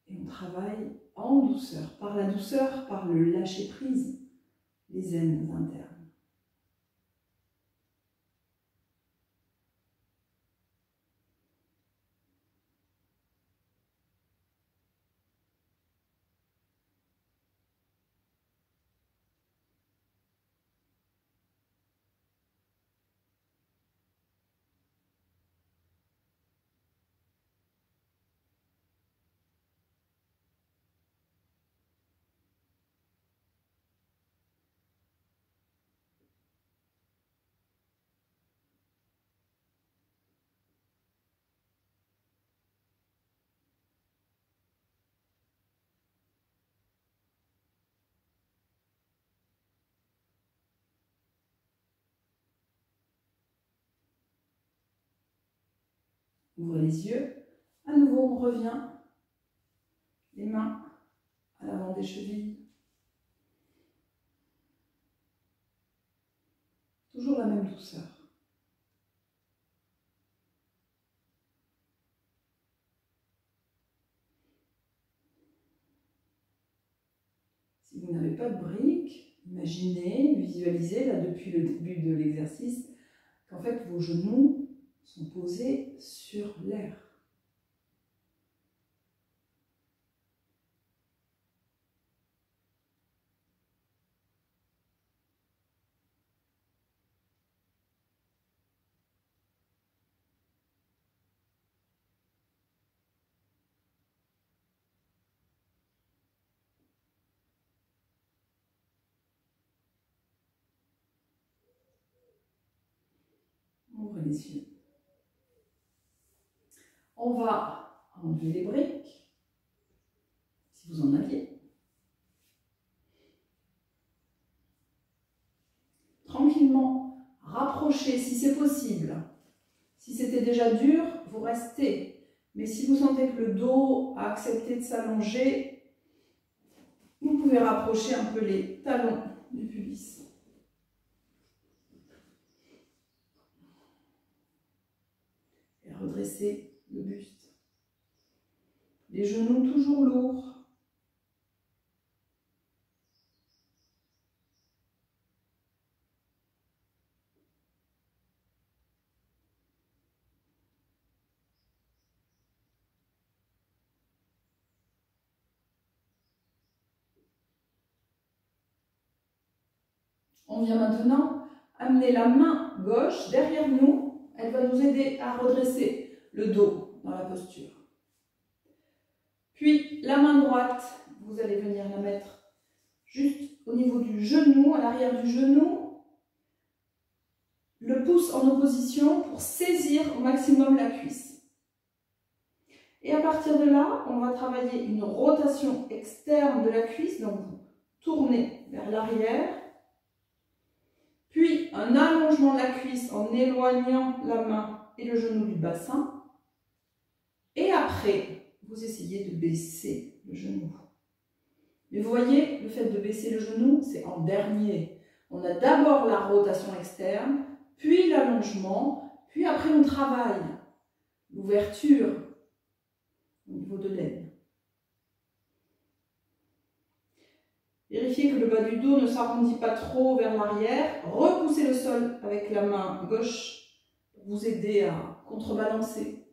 et on travaille en douceur, par la douceur, par le lâcher-prise, les zen internes. Ouvrez les yeux. À nouveau, on revient. Les mains à l'avant des chevilles. Toujours la même douceur. Si vous n'avez pas de briques, imaginez, visualisez, là depuis le début de l'exercice, qu'en fait vos genoux sont posés sur l'air. Ouvrez les yeux. On va enlever les briques, si vous en aviez. Tranquillement, rapprochez si c'est possible. Si c'était déjà dur, vous restez. Mais si vous sentez que le dos a accepté de s'allonger, vous pouvez rapprocher un peu les talons du pubis. Et redresser le buste. Les genoux toujours lourds. On vient maintenant amener la main gauche derrière nous. Elle va nous aider à redresser le dos dans la posture. Puis la main droite, vous allez venir la mettre juste au niveau du genou, à l'arrière du genou. Le pouce en opposition pour saisir au maximum la cuisse. Et à partir de là, on va travailler une rotation externe de la cuisse. Donc vous tournez vers l'arrière. Puis un allongement de la cuisse en éloignant la main et le genou du bassin. Et après, vous essayez de baisser le genou. Mais vous voyez, le fait de baisser le genou, c'est en dernier. On a d'abord la rotation externe, puis l'allongement, puis après on travaille l'ouverture au niveau de l'aine. Vérifiez que le bas du dos ne s'arrondit pas trop vers l'arrière. Repoussez le sol avec la main gauche pour vous aider à contrebalancer.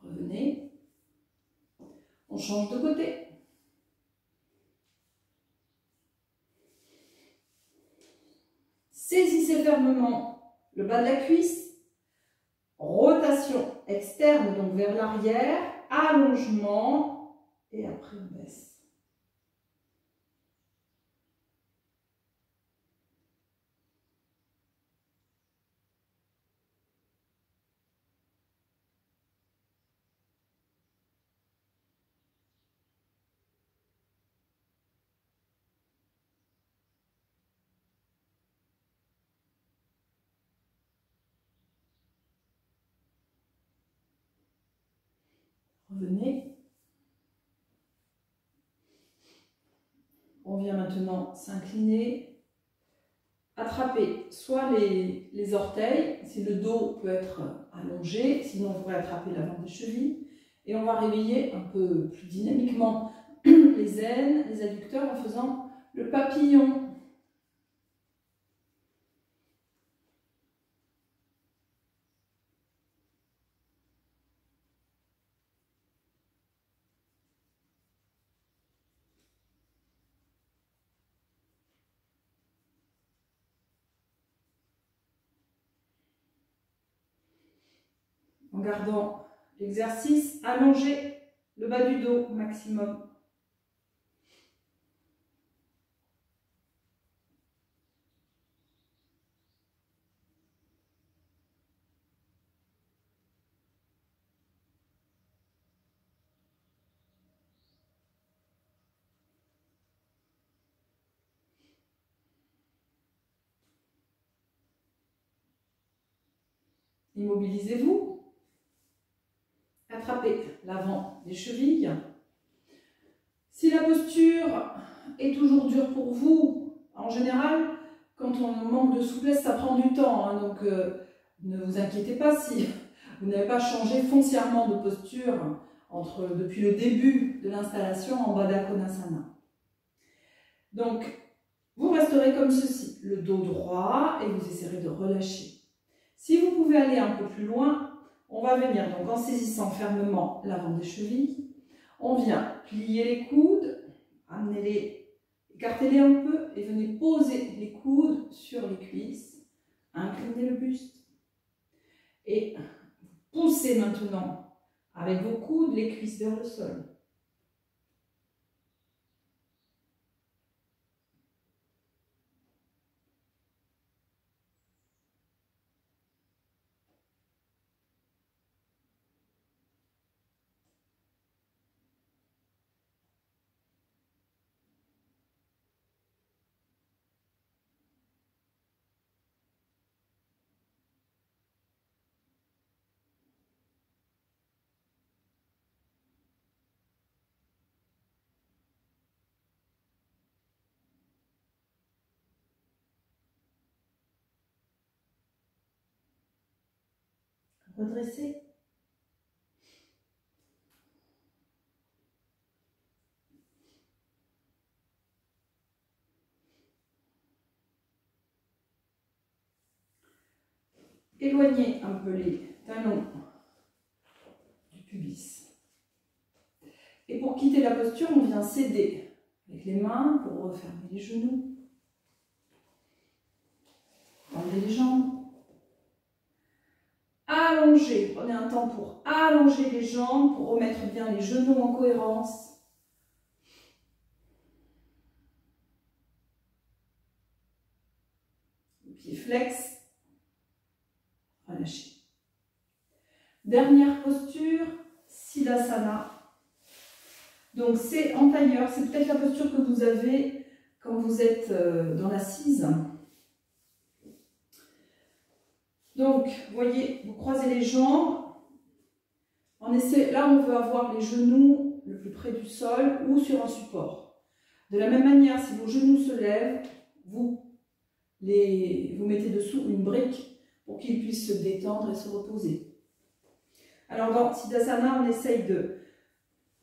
Revenez. On change de côté. Saisissez fermement le bas de la cuisse. Rotation externe, donc vers l'arrière. Allongement. Et après on baisse. Revenez. On vient maintenant s'incliner. Attraper soit les orteils, si le dos peut être allongé, sinon vous pouvez attraper l'avant des chevilles. Et on va réveiller un peu plus dynamiquement les aines, les adducteurs en faisant le papillon. En gardant l'exercice, allongez le bas du dos au maximum. Immobilisez-vous. Attrapez l'avant des chevilles. Si la posture est toujours dure pour vous, en général, quand on manque de souplesse, ça prend du temps. Hein, donc, ne vous inquiétez pas si vous n'avez pas changé foncièrement de posture depuis le début de l'installation en Baddha Konasana. Donc, vous resterez comme ceci, le dos droit et vous essaierez de relâcher. Si vous pouvez aller un peu plus loin, on va venir donc en saisissant fermement l'avant des chevilles. On vient plier les coudes, amenez-les, écartez-les un peu et venez poser les coudes sur les cuisses. Inclinez le buste. Et poussez maintenant avec vos coudes les cuisses vers le sol. Redressez. Éloignez un peu les talons du pubis. Et pour quitter la posture, on vient s'aider avec les mains pour refermer les genoux. Tendez les jambes. Allongez, prenez un temps pour allonger les jambes, pour remettre bien les genoux en cohérence. Le pied flex, relâchez. Dernière posture, Siddhasana. Donc c'est en tailleur, c'est peut-être la posture que vous avez quand vous êtes dans l'assise. Donc, vous voyez, vous croisez les jambes. Là, on veut avoir les genoux le plus près du sol ou sur un support. De la même manière, si vos genoux se lèvent, vous mettez dessous une brique pour qu'ils puissent se détendre et se reposer. Alors, dans Siddhasana, on essaye de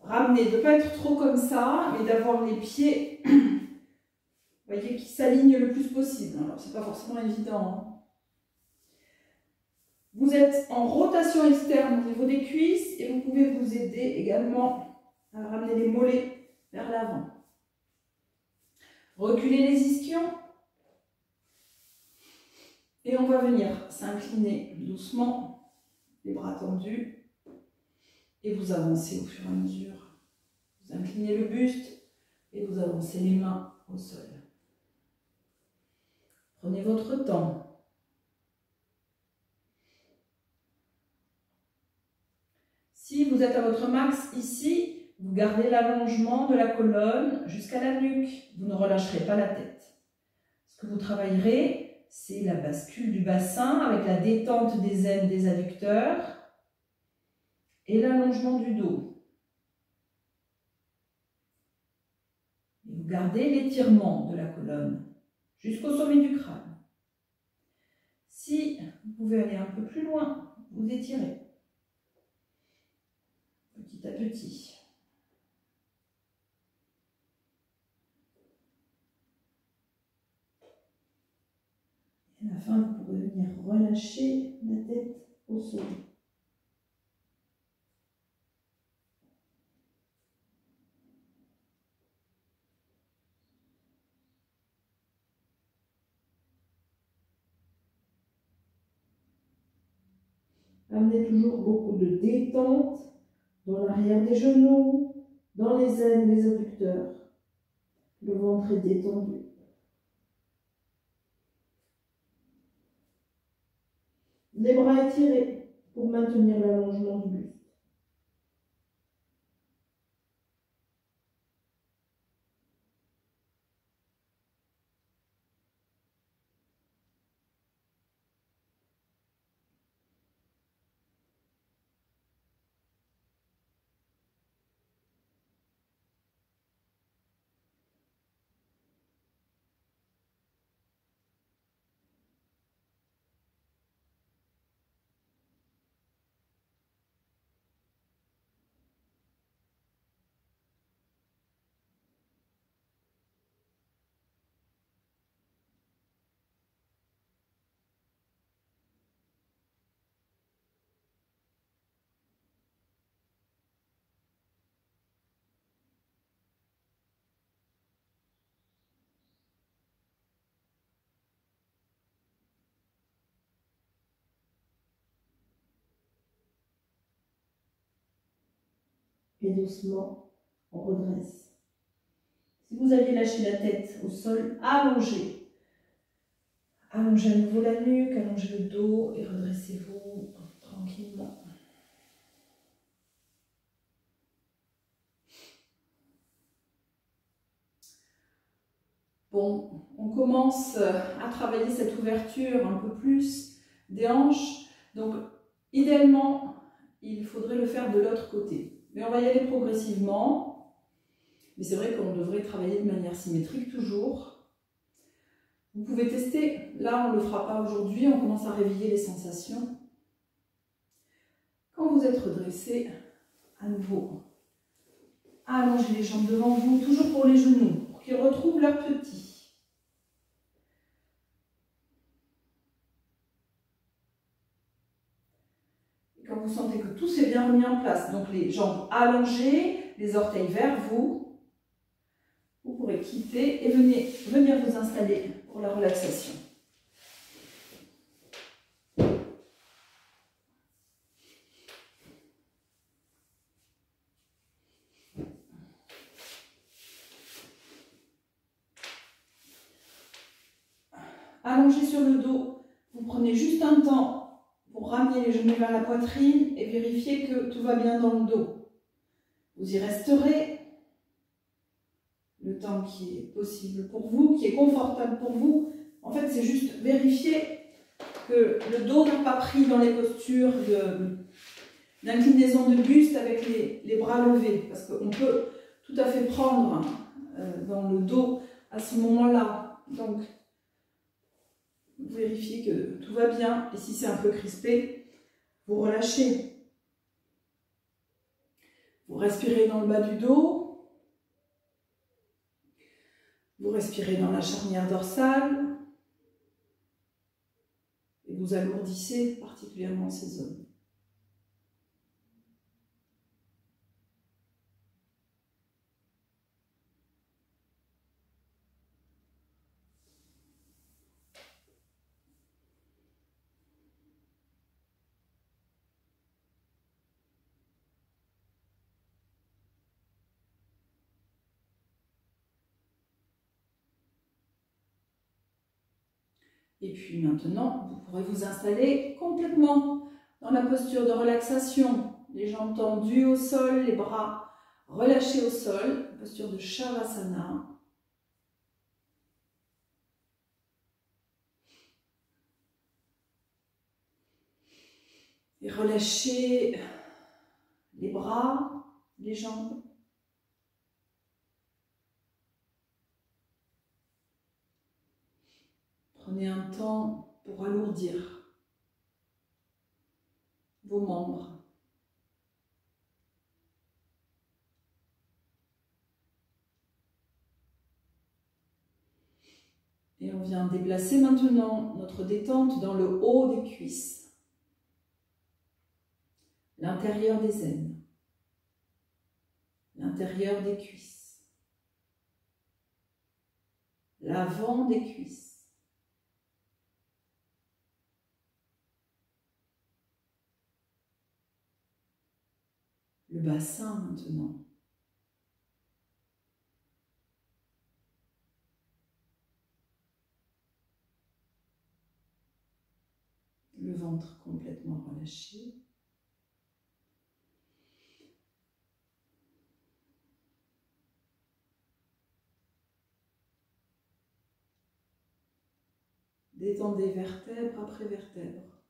ramener, de ne pas être trop comme ça, mais d'avoir les pieds, vous voyez, qui s'alignent le plus possible. Alors, ce n'est pas forcément évident, hein. Vous êtes en rotation externe au niveau des cuisses et vous pouvez vous aider également à ramener les mollets vers l'avant. Reculez les ischions et on va venir s'incliner doucement, les bras tendus et vous avancez au fur et à mesure. Vous inclinez le buste et vous avancez les mains au sol. Prenez votre temps. Si vous êtes à votre max ici, vous gardez l'allongement de la colonne jusqu'à la nuque. Vous ne relâcherez pas la tête. Ce que vous travaillerez, c'est la bascule du bassin avec la détente des aines des adducteurs et l'allongement du dos. gardez l'étirement de la colonne jusqu'au sommet du crâne. Si vous pouvez aller un peu plus loin, vous étirez petit à petit. Et à la fin, vous pourrez venir relâcher la tête au sol. Amenez toujours beaucoup de détente dans l'arrière des genoux, dans les aines, les adducteurs. Le ventre est détendu. Les bras étirés pour maintenir l'allongement du buste. Et doucement, on redresse. Si vous aviez lâché la tête au sol, allongez. Allongez à nouveau la nuque, allongez le dos et redressez-vous tranquillement. Bon, on commence à travailler cette ouverture un peu plus des hanches. Donc, idéalement, il faudrait le faire de l'autre côté. Mais on va y aller progressivement. Mais c'est vrai qu'on devrait travailler de manière symétrique toujours. Vous pouvez tester. Là, on ne le fera pas aujourd'hui. On commence à réveiller les sensations. Quand vous êtes redressé, à nouveau, allongez les jambes devant vous, toujours pour les genoux, pour qu'ils retrouvent leur petit. Et quand vous sentez que tout s'est bien remis en place, donc les jambes allongées, les orteils vers vous, vous pourrez quitter et venir vous installer pour la relaxation. Allongé sur le dos, vous prenez juste un temps pour ramener les genoux vers la poitrine et vérifier que tout va bien dans le dos. Vous y resterez le temps qui est possible pour vous, qui est confortable pour vous. En fait, c'est juste vérifier que le dos n'a pas pris dans les postures d'inclinaison de buste avec les bras levés. Parce qu'on peut tout à fait prendre dans le dos à ce moment-là. Donc, vous vérifiez que tout va bien. Et si c'est un peu crispé, vous relâchez. Vous respirez dans le bas du dos. Vous respirez dans la charnière dorsale. Et vous alourdissez particulièrement ces zones. Et puis maintenant, vous pourrez vous installer complètement dans la posture de relaxation. Les jambes tendues au sol, les bras relâchés au sol, posture de Shavasana. Et relâchez les bras, les jambes. Prenez un temps pour alourdir vos membres. Et on vient déplacer maintenant notre détente dans le haut des cuisses, l'intérieur des aines, l'intérieur des cuisses, l'avant des cuisses, le bassin maintenant. Le ventre complètement relâché. Détendez vertèbre après vertèbre,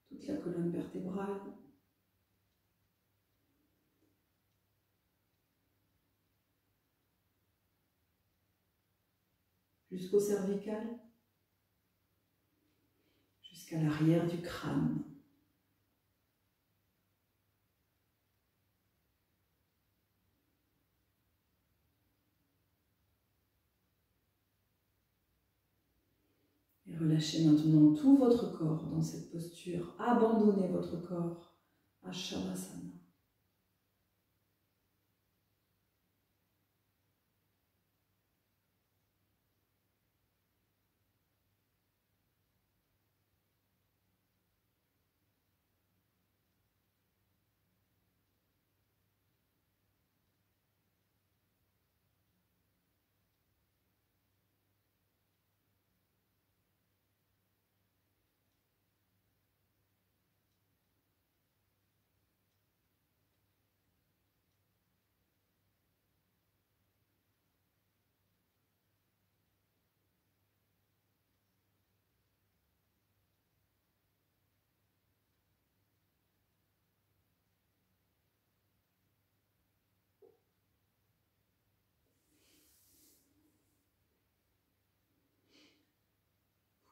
toute la colonne vertébrale. Jusqu'au cervical, jusqu'à l'arrière du crâne. Et relâchez maintenant tout votre corps dans cette posture. Abandonnez votre corps à Shavasana.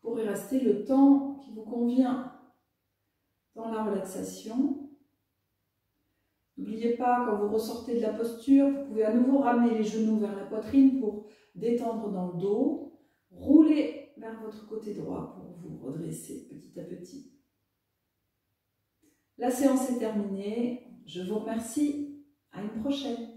Vous pourrez rester le temps qui vous convient dans la relaxation. N'oubliez pas, quand vous ressortez de la posture, vous pouvez à nouveau ramener les genoux vers la poitrine pour détendre dans le dos. Roulez vers votre côté droit pour vous redresser petit à petit. La séance est terminée. Je vous remercie. À une prochaine.